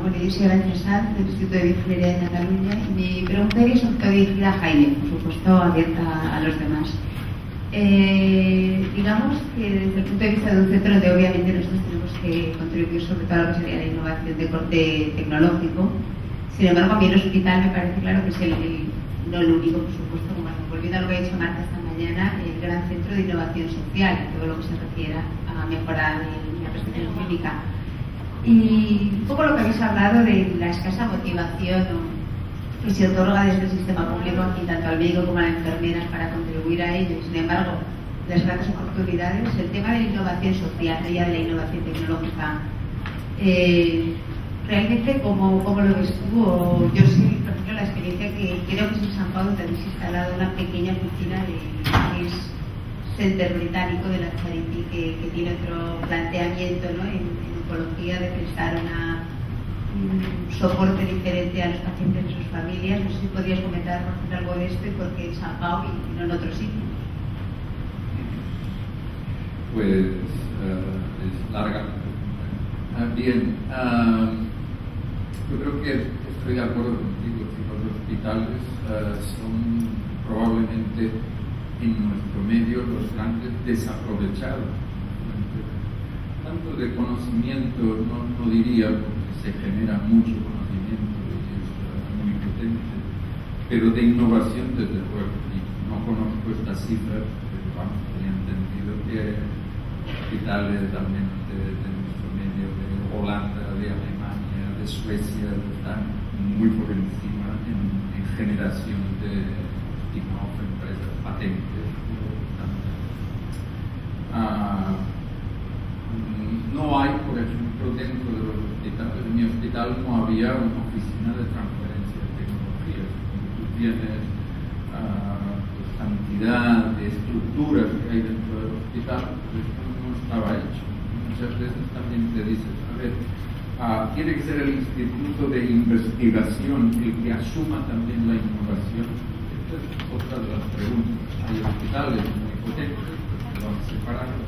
Bueno, yo soy Arancha Sanz, del Instituto de Bioingeniería de Cataluña, y mi pregunta es sobre todo dirigida a Jaime, por supuesto abierta a los demás. Digamos que desde el punto de vista de un centro donde obviamente nosotros tenemos que contribuir sobre todo a lo que sería la innovación de corte tecnológico, sin embargo a mí el hospital me parece claro que es no el único, por supuesto, como volviendo a lo que ha dicho Marta esta mañana, el gran centro de innovación social, todo lo que se refiere a mejorar la prestación clínica. Y un poco lo que habéis hablado de la escasa motivación que se otorga desde el sistema público aquí tanto al médico como a las enfermeras para contribuir a ello. Sin embargo, las grandes oportunidades, el tema de la innovación social, ya de la innovación tecnológica, realmente ¿cómo lo ves tú? O yo sí, por ejemplo, la experiencia que creo que es en San Pau, donde habéis instalado una pequeña oficina que es Center Británico de la Charity, que tiene otro planteamiento, ¿no? en oncología, de prestar un soporte diferente a los pacientes y sus familias. No sé si podrías comentar algo de esto y por qué en San Pau y no en otro sitio. Pues es larga. Bien, yo creo que estoy de acuerdo contigo que los hospitales son probablemente en nuestro medio los grandes desaprovechados, tanto de conocimiento, no diría, porque se genera mucho conocimiento y es muy potente, pero de innovación desde luego, y no conozco estas cifras, pero vamos, tenía entendido que hospitales también de nuestro medio, de Holanda, de Alemania, de Suecia, están muy por encima en generación de spin-off, empresas, patentes. No hay, por ejemplo, dentro de los hospitales, en mi hospital no había una oficina de transferencia de tecnologías. Tú tienes cantidad de estructuras que hay dentro del hospital, pues esto no estaba hecho. Muchas veces también te dices, a ver, tiene que ser el instituto de investigación el que asuma también la innovación. Esta es otra de las preguntas. Hay hospitales muy potentes que van separados,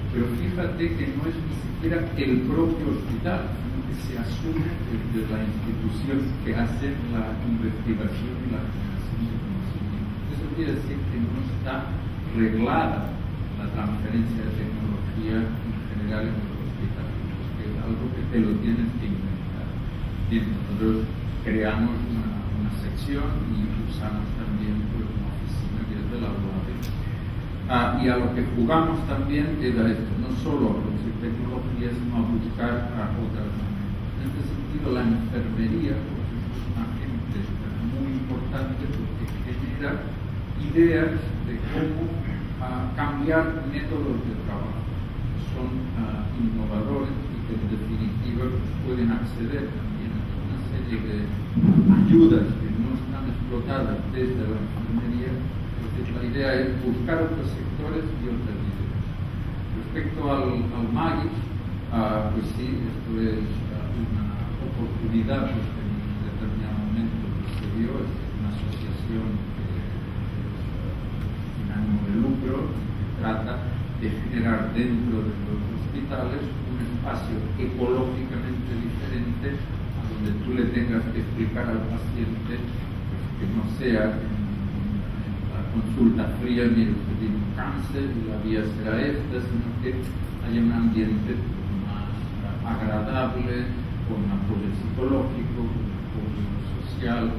pero fíjate que no es ni siquiera el propio hospital, sino que se asume desde la institución que hace la investigación y la generación de conocimiento. Eso quiere decir que no está reglada la transferencia de tecnología en general en los hospitales, porque es algo que te lo tienes que inventar. Bien, nosotros creamos una sección y usamos también pues, una oficina que es de la UAB. Y a lo que jugamos también era esto, no solo a producir tecnología, sino a buscar otras maneras. En este sentido, la enfermería pues, es un agente muy importante porque genera ideas de cómo cambiar métodos de trabajo, que son innovadores y que en definitiva pues, pueden acceder también a una serie de ayudas que no están explotadas desde la enfermería. La idea es buscar otros sectores y otras ideas. Respecto al MAGIS, pues sí, esto es una oportunidad pues, que en un determinado momento pues, se dio. Es una asociación que es sin ánimo de lucro, que trata de generar dentro de los hospitales un espacio ecológicamente diferente a donde tú le tengas que explicar al paciente pues, que no sea consulta fría, mire, usted tiene un cáncer y la vía será esta, sino que haya un ambiente más agradable, con apoyo psicológico, con apoyo social.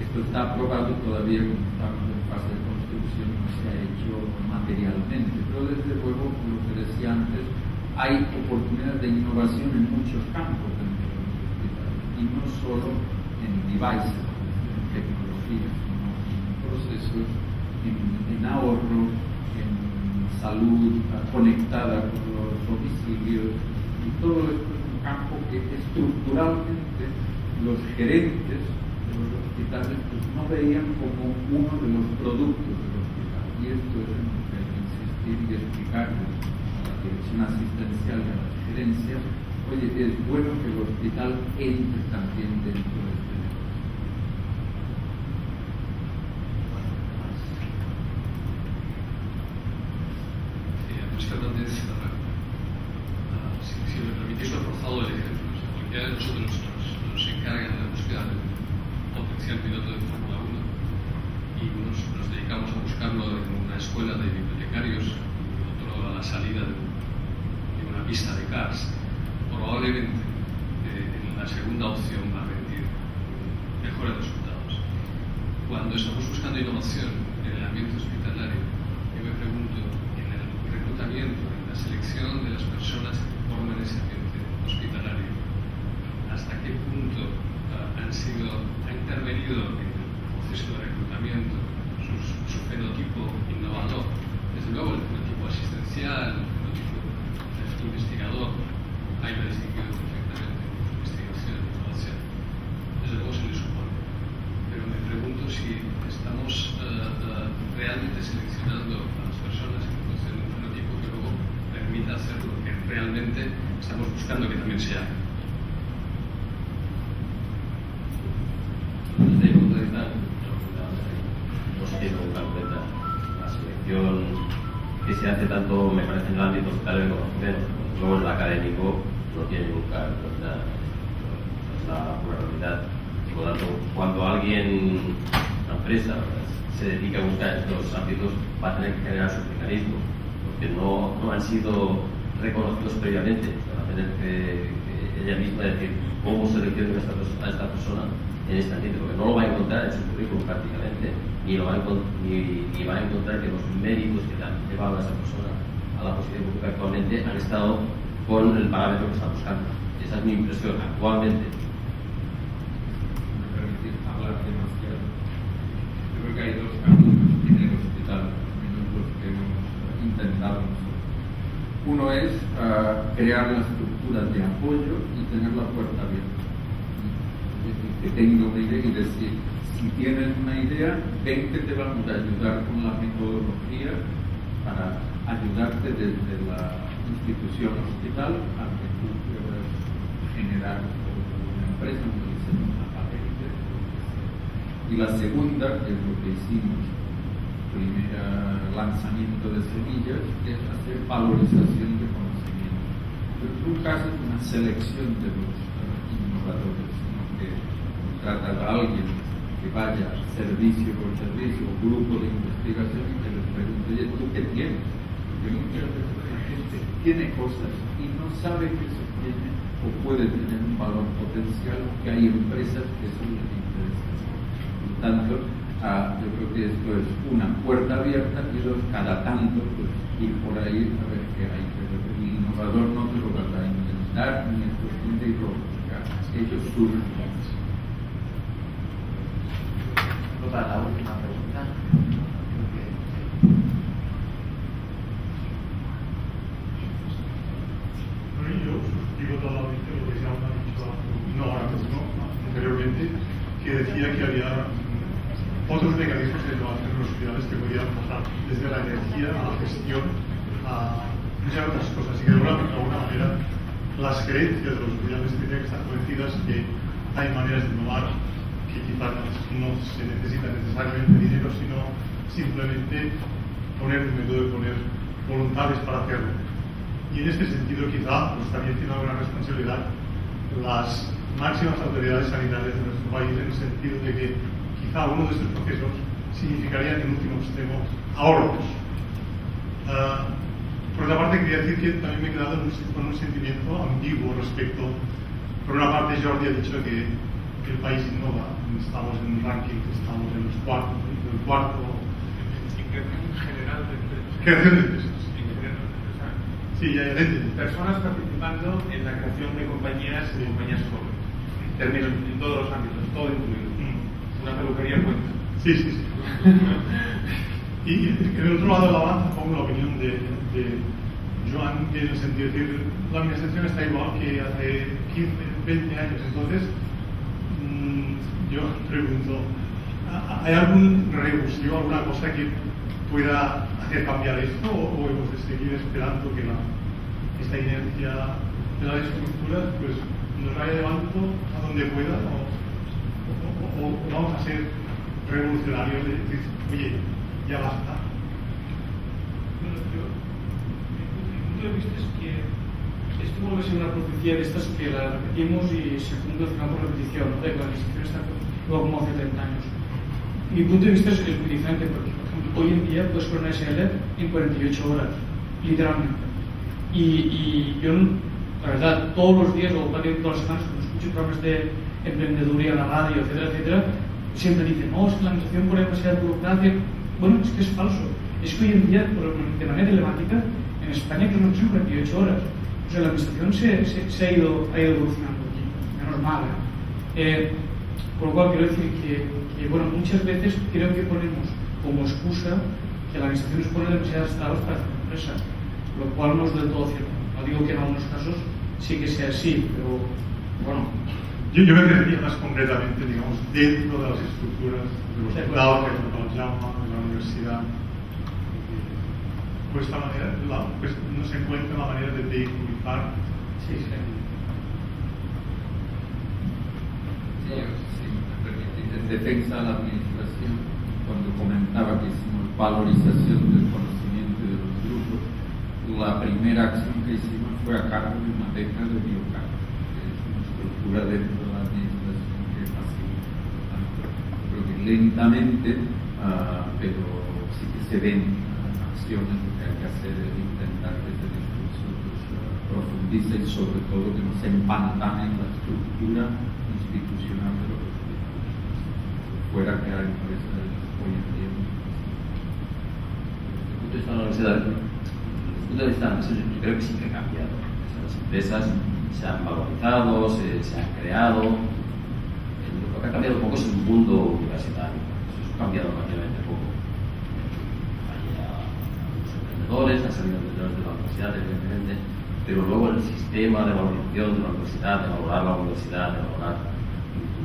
Esto está aprobado todavía, como estamos en fase de construcción, no se ha hecho materialmente, pero desde luego, lo que decía antes, hay oportunidades de innovación en muchos campos dentro de los hospitales, y no solo en devices, en tecnologías, sino en procesos, en ahorro, en salud conectada con los domicilios, y todo esto es un campo que estructuralmente los gerentes de los hospitales pues, no veían como uno de los productos del hospital, y esto es en lo que hay que insistir y explicarles a la dirección asistencial y a las gerencias. Oye, es bueno que el hospital entre también dentro de este negocio. Fernández, si me permitís, he forzado el ejemplo a nosotros nos encargan de la búsqueda de un potencial piloto de Fórmula 1 y nos dedicamos a buscarlo en una escuela de bibliotecarios y otro a la salida de una pista de karts. Probablemente en la segunda opción va a rendir mejores resultados. Cuando estamos buscando innovación en el ambiente hospitalario, yo me pregunto, en el reclutamiento, en la selección de las personas que forman ese ambiente hospitalario, ¿hasta qué punto ha intervenido en el proceso de reclutamiento su fenotipo innovador? Desde luego el fenotipo asistencial, el fenotipo investigador, hay la distinguido perfectamente en investigación e innovación. Desde luego se le supone. Pero me pregunto si estamos realmente seleccionando a las personas en función de un fenotipo que luego permita hacer lo que realmente estamos buscando que también se haga. Desde mi punto de vista, no se tiene nunca en cuenta la selección que se hace tanto, me parece, en el ámbito hospitalario como menos. Luego en el académico no tiene nunca en cuenta la pluralidad. Por lo tanto, cuando alguien, una empresa, se dedica a buscar estos ámbitos, va a tener que generar su mecanismo, porque no han sido reconocidos previamente. Va a tener que ella misma decir cómo selecciona a esta persona en este ambiente, porque no lo va a encontrar en su currículum prácticamente, ni va a encontrar que los méritos que han llevado a esa persona a la posición pública actualmente han estado con el parámetro que está buscando. Esa es mi impresión actualmente. Me permitís hablar demasiado. Yo creo que hay dos caminos en el hospital, al menos los que hemos intentado nosotros. Uno es crear las estructuras de apoyo y tener la puerta abierta. Es decir, que tenga una idea y decir, si tienes una idea, ven que te vamos a ayudar con la metodología para ayudarte desde la institución hospital a que tú puedas generar una empresa, una patente. Y la segunda, que es lo que hicimos, primer lanzamiento de semillas, es hacer valorización de conocimiento. Pero nunca haces una selección de los innovadores, sino que contratas a alguien que vaya servicio por servicio o grupo de investigación y que les pregunte, oye, ¿tú qué tienes? Porque muchas veces la gente tiene cosas y no sabe que eso tiene o puede tener un valor potencial, que hay empresas que eso les interesa. Por tanto, yo creo que esto es una puerta abierta y dos, cada tanto pues, ir por ahí a ver qué hay. Pero el innovador no te lo va a inventar ni es cuestión de irlo a buscar. Ellos surgen. Para la última pregunta. Bueno, yo suscribo totalmente lo que ya ha dicho, no ahora mismo, anteriormente, que decía que había otros mecanismos de innovación en los hospitales que podían pasar desde la energía a la gestión a muchas otras cosas y que de alguna manera las creencias de los hospitales tendrían que estar convencidas que hay maneras de innovar que quizás no se necesita necesariamente dinero, sino simplemente poner voluntades para hacerlo. Y en este sentido quizá pues, también tiene alguna responsabilidad las máximas autoridades sanitarias de nuestro país, en el sentido de que quizá uno de estos procesos significaría en último extremo ahorros. Por otra parte, quería decir que también me he quedado con un sentimiento ambiguo respecto. Por una parte, Jordi ha dicho que el país innova, estamos en un ranking, estamos en los cuartos, en el cuarto. En general de empresas. Creación de empresas. Sí, ya hay personas participando en la creación de compañías y compañías jóvenes. En términos, en todos los ámbitos, todo incluido. Una peluquería cuenta. Sí. Y en el otro lado de la balanza pongo la opinión de Joan, que en el sentido de decir, la administración está igual que hace 15, 20 años. Entonces, yo pregunto, ¿hay algún revulsivo, alguna cosa que pueda hacer cambiar esto o hemos de seguir esperando que esta inercia de las estructuras pues, nos vaya llevando a donde pueda o vamos a ser revolucionarios de decir, oye, ya basta? Bueno, mi punto de vista es que esto vuelve a ser una profecía de estas que la repetimos y se cumple al final por repetición, ¿no? De que la administración está como hace 30 años. Mi punto de vista es muy diferente, porque por ejemplo, hoy en día puedes poner una SL en 48 horas, literalmente. Y yo, la verdad, todos los días o prácticamente todas las semanas, cuando escucho programas de emprendeduría en la radio, etcétera, etcétera, siempre dicen, no, es que la administración pone demasiada burocracia. Bueno, es que es falso. Es que hoy en día, de manera telemática, en España creo que son 48 horas. O sea, la administración se ha ido evolucionando aquí, menos mal. Por lo cual quiero decir que bueno, muchas veces creo que ponemos como excusa que la administración nos pone demasiadas trabas para hacer una empresa, lo cual no es del todo cierto. No digo que en algunos casos sí que sea así, pero bueno. Yo me refería más concretamente, digamos, dentro de las estructuras de los estados, de la llama, de la universidad. Pues esta manera pues no se encuentra la manera de vehiculizar. Sí, me permitís, en defensa de la administración, cuando comentaba que hicimos valorización del conocimiento de los grupos, la primera acción que hicimos fue a cargo de una beca de biocargo, que es una estructura dentro de la administración que facilita. Creo que lentamente, pero sí que se ven acciones. Lo que hay que hacer es intentar que este discurso profundice y sobre todo que no se empantane en la estructura institucional de los hospitales. Fuera que hay empresas hoy en día. Desde el punto de vista de la universidad, yo creo que sí que ha cambiado. O sea, las empresas se han valorizado, se han creado. Lo que ha cambiado un poco es el mundo universitario. Eso ha cambiado relativamente poco. Han salido emprendedores de la universidad, evidentemente, pero luego el sistema de valorización de la universidad, de valorar la universidad, de valorar,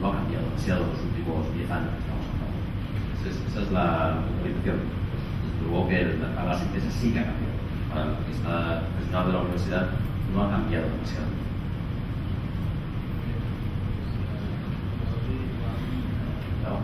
no ha cambiado demasiado en los últimos 10 años que estamos hablando. Esa es la valorización. Desde luego que para las empresas sí que ha cambiado. Para el que está personal de la universidad no ha cambiado demasiado. No.